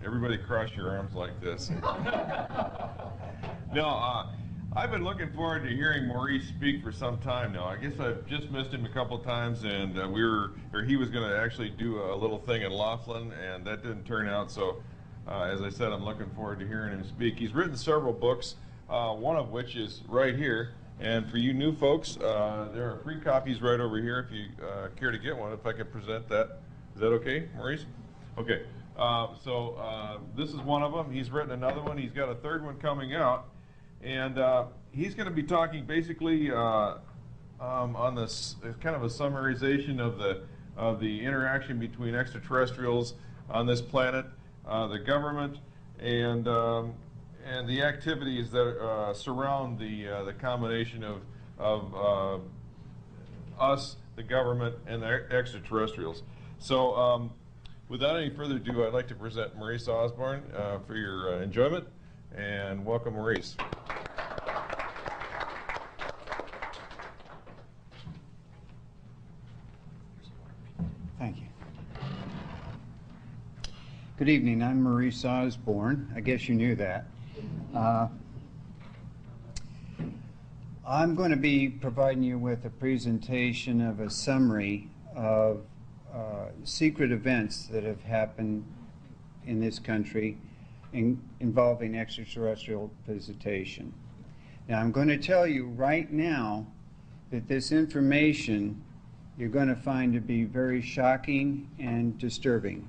Everybody cross your arms like this. No, I've been looking forward to hearing Maurice speak for some time now. I guess I've just missed him a couple times, and he was going to actually do a little thing in Laughlin, and that didn't turn out. So, as I said, I'm looking forward to hearing him speak. He's written several books, one of which is right here. And for you new folks, there are free copies right over here if you care to get one. If I could present that, is that okay, Maurice? Okay. This is one of them. He's written another one. He's got a third one coming out. And he's going to be talking basically on this kind of a summarization of the interaction between extraterrestrials on this planet, the government, and the activities that surround the combination of us, the government, and the extraterrestrials. So without any further ado, I'd like to present Maurice Osborne for your enjoyment. And welcome, Maurice. Thank you. Good evening. I'm Maurice Osborne. I guess you knew that. I'm going to be providing you with a presentation of a summary of secret events that have happened in this country involving extraterrestrial visitation. Now, I'm going to tell you right now that this information you're going to find to be very shocking and disturbing.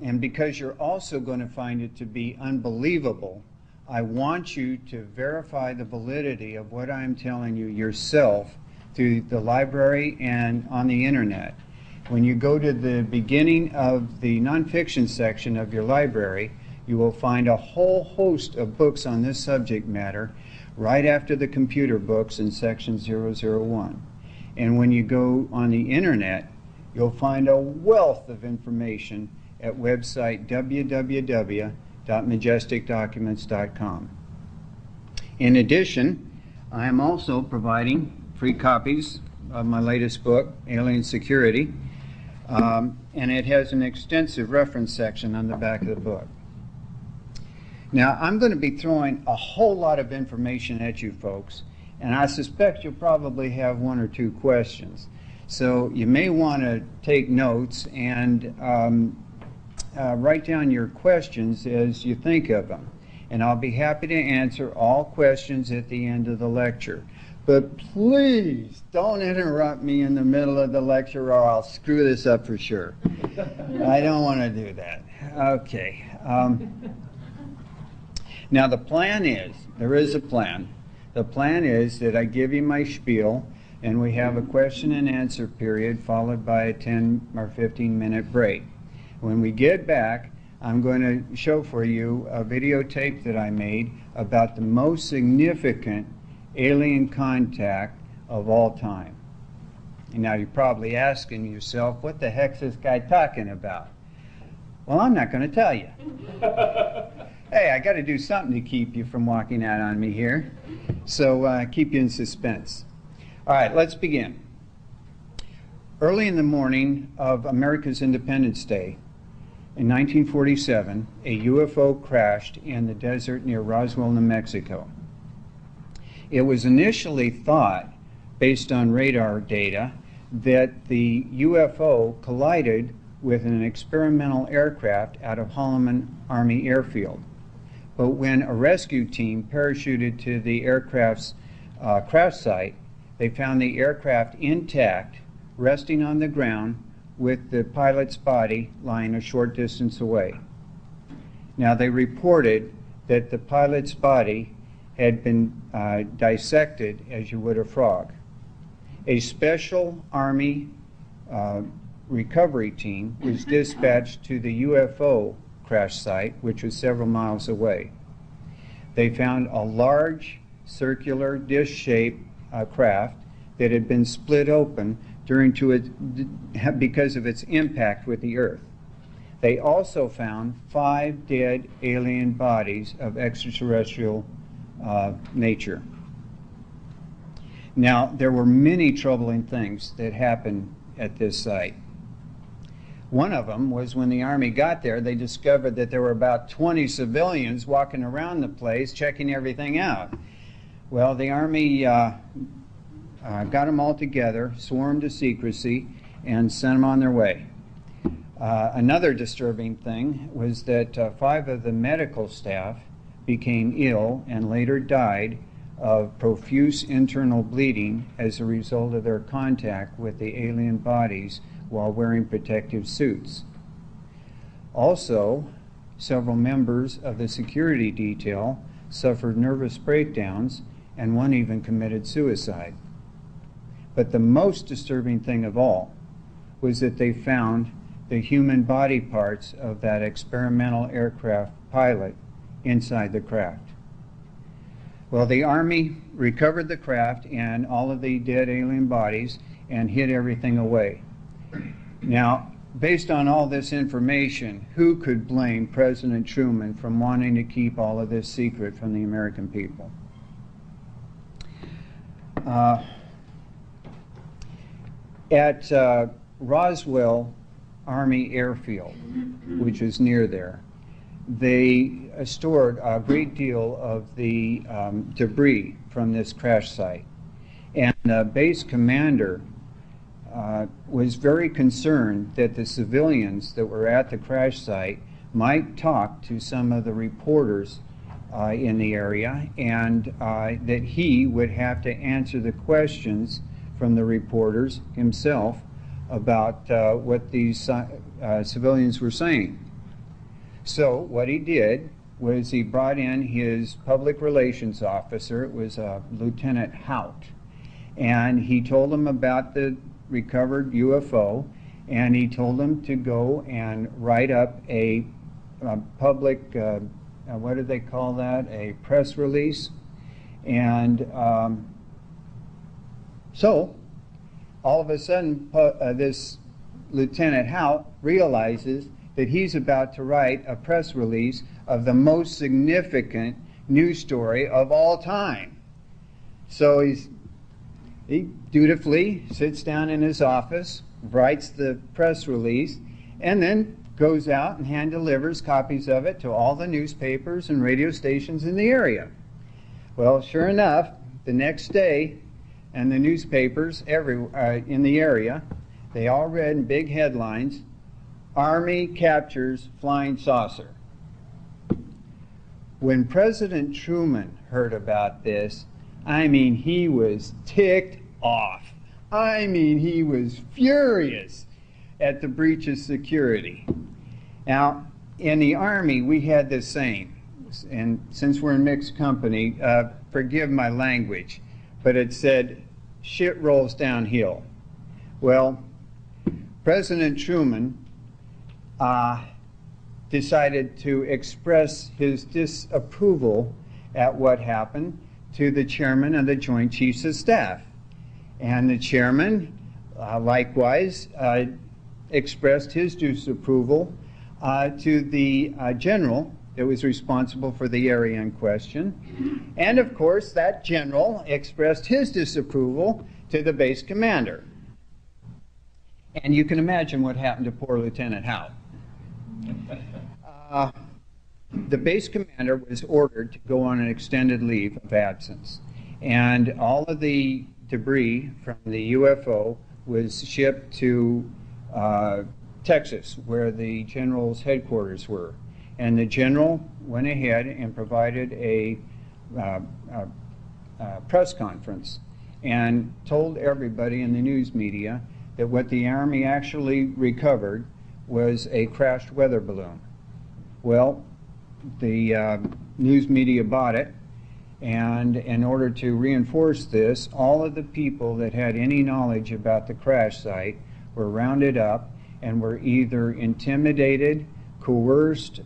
And because you're also going to find it to be unbelievable, I want you to verify the validity of what I'm telling you yourself through the library and on the internet. When you go to the beginning of the nonfiction section of your library, you will find a whole host of books on this subject matter right after the computer books in section 001. And when you go on the internet, you'll find a wealth of information at website www.majesticdocuments.com. In addition, I am also providing free copies of my latest book, Alien Security, and it has an extensive reference section on the back of the book. Now, I'm going to be throwing a whole lot of information at you folks, and I suspect you'll probably have one or two questions. So you may want to take notes and write down your questions as you think of them. And I'll be happy to answer all questions at the end of the lecture. But please don't interrupt me in the middle of the lecture or I'll screw this up for sure. I don't want to do that. Okay. Now the plan is, there is a plan. The plan is that I give you my spiel and we have a question and answer period followed by a 10 or 15 minute break. When we get back, I'm going to show for you a videotape that I made about the most significant alien contact of all time. And now you're probably asking yourself, what the heck's this guy talking about? Well, I'm not going to tell you. Hey, I got to do something to keep you from walking out on me here. So keep you in suspense. All right, let's begin. Early in the morning of America's Independence Day, in 1947, a UFO crashed in the desert near Roswell, New Mexico. It was initially thought, based on radar data, that the UFO collided with an experimental aircraft out of Holloman Army Airfield. But when a rescue team parachuted to the aircraft's crash site, they found the aircraft intact, resting on the ground, with the pilot's body lying a short distance away. Now, they reported that the pilot's body had been dissected as you would a frog. A special Army recovery team was dispatched to the UFO crash site, which was several miles away. They found a large circular dish-shaped craft that had been split open because of its impact with the Earth. They also found 5 dead alien bodies of extraterrestrial nature. Now, there were many troubling things that happened at this site. One of them was when the Army got there, they discovered that there were about 20 civilians walking around the place checking everything out. Well, the Army got them all together, swore them to secrecy, and sent them on their way. Another disturbing thing was that 5 of the medical staff became ill and later died of profuse internal bleeding as a result of their contact with the alien bodies while wearing protective suits. Also, several members of the security detail suffered nervous breakdowns, and one even committed suicide. But the most disturbing thing of all was that they found the human body parts of that experimental aircraft pilot inside the craft. Well, the Army recovered the craft and all of the dead alien bodies and hid everything away. Now, based on all this information, who could blame President Truman for wanting to keep all of this secret from the American people? At Roswell Army Airfield, which is near there, they stored a great deal of the debris from this crash site. And the base commander was very concerned that the civilians that were at the crash site might talk to some of the reporters in the area, and that he would have to answer the questions from the reporters himself about what these civilians were saying. So what he did was he brought in his public relations officer. It was Lieutenant Hout, and he told him about the recovered UFO, and he told him to go and write up a public, what do they call that, a press release. And so all of a sudden this Lieutenant Hout realizes that he's about to write a press release of the most significant news story of all time. So he dutifully sits down in his office, writes the press release, and then goes out and hand delivers copies of it to all the newspapers and radio stations in the area. Well, sure enough, the next day, and the newspapers in the area, they all read in big headlines, "Army captures flying saucer." When President Truman heard about this, I mean, he was ticked off. I mean, he was furious at the breach of security. Now, in the Army, we had this saying, and since we're in mixed company, forgive my language, but it said, "Shit rolls downhill." Well, President Truman decided to express his disapproval at what happened to the chairman of the Joint Chiefs of Staff. And the chairman likewise expressed his disapproval to the general that was responsible for the area in question. And of course, that general expressed his disapproval to the base commander. And you can imagine what happened to poor Lieutenant Howe. The base commander was ordered to go on an extended leave of absence. And all of the debris from the UFO was shipped to Texas, where the general's headquarters were. And the general went ahead and provided a press conference and told everybody in the news media that what the Army actually recovered was a crashed weather balloon. Well, the news media bought it, and in order to reinforce this, all of the people that had any knowledge about the crash site were rounded up and were either intimidated, coerced,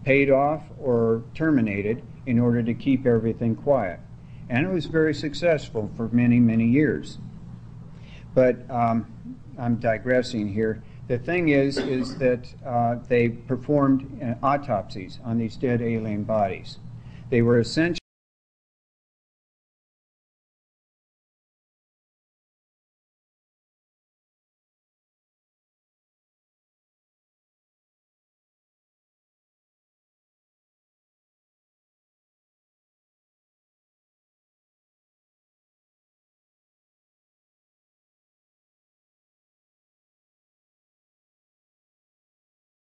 paid off, or terminated in order to keep everything quiet. And it was very successful for many, many years. But I'm digressing here. The thing is that they performed autopsies on these dead alien bodies. They were essentially